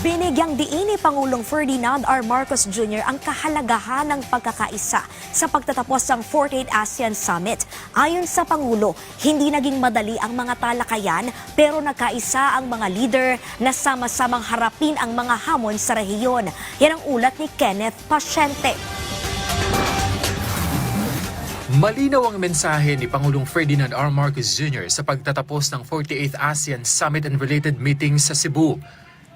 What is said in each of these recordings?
Binigyang diin ni Pangulong Ferdinand R. Marcos Jr. ang kahalagahan ng pagkakaisa sa pagtatapos ng 48th ASEAN Summit. Ayon sa Pangulo, hindi naging madali ang mga talakayan pero nagkaisa ang mga leader na sama-samang harapin ang mga hamon sa rehiyon. Yan ang ulat ni Kenneth Pasyente. Malinaw ang mensahe ni Pangulong Ferdinand R. Marcos Jr. sa pagtatapos ng 48th ASEAN Summit and related meetings sa Cebu.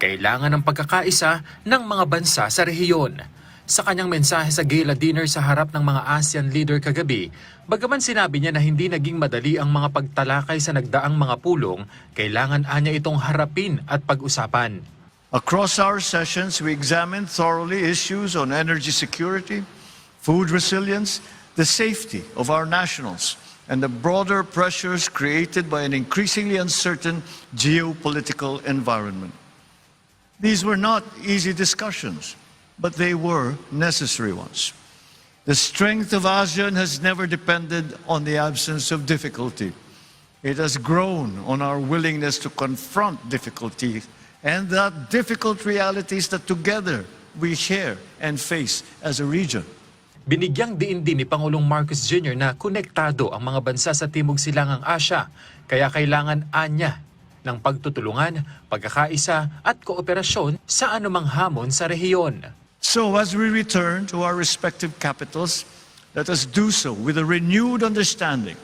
Kailangan ng pagkakaisa ng mga bansa sa rehiyon. Sa kanyang mensahe sa gala dinner sa harap ng mga ASEAN leader kagabi, bagaman sinabi niya na hindi naging madali ang mga pagtalakay sa nagdaang mga pulong, kailangan anya itong harapin at pag-usapan. Across our sessions, we examined thoroughly issues on energy security, food resilience, the safety of our nationals, and the broader pressures created by an increasingly uncertain geopolitical environment. These were not easy discussions, but they were necessary ones. The strength of ASEAN has never depended on the absence of difficulty. It has grown on our willingness to confront difficulty and the difficult realities that together we share and face as a region. Binigyang diin din ni Pangulong Marcos Jr. na konektado ang mga bansa sa Timog Silangang Asya, kaya kailangan anya ng pagtutulungan, pagkakaisa at kooperasyon sa anumang hamon sa rehiyon. So as we return to our respective capitals, let us do so with a renewed understanding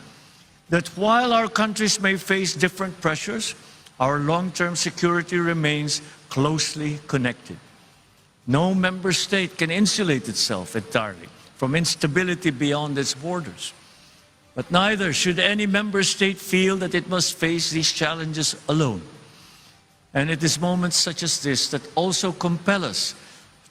that while our countries may face different pressures, our long-term security remains closely connected. No member state can insulate itself entirely from instability beyond its borders. But neither should any member state feel that it must face these challenges alone. And it is moments such as this that also compel us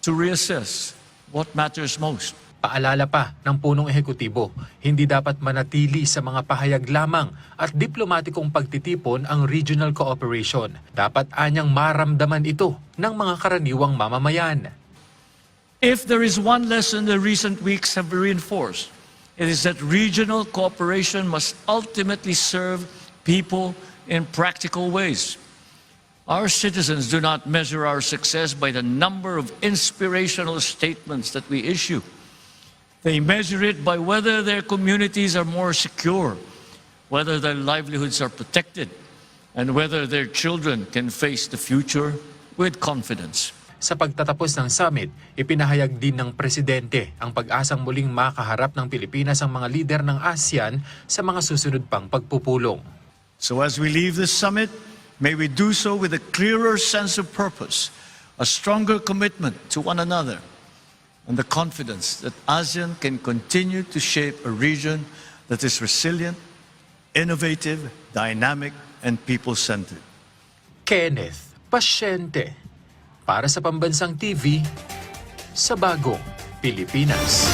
to reassess what matters most. Paalala pa ng punong ehekutibo, hindi dapat manatili sa mga pahayag lamang at diplomatikong pagtitipon ang regional cooperation. Dapat anyang maramdaman ito ng mga karaniwang mamamayan. If there is one lesson the recent weeks have reinforced, it is that regional cooperation must ultimately serve people in practical ways. Our citizens do not measure our success by the number of inspirational statements that we issue. They measure it by whether their communities are more secure, whether their livelihoods are protected, and whether their children can face the future with confidence. Sa pagtatapos ng summit, ipinahayag din ng presidente ang pag-asang muling makaharap ng Pilipinas ang mga lider ng ASEAN sa mga susunod pang pagpupulong. So as we leave this summit, may we do so with a clearer sense of purpose, a stronger commitment to one another, and the confidence that ASEAN can continue to shape a region that is resilient, innovative, dynamic, and people-centered. Kenneth Pasyente, para sa Pambansang TV, sa Bagong Pilipinas.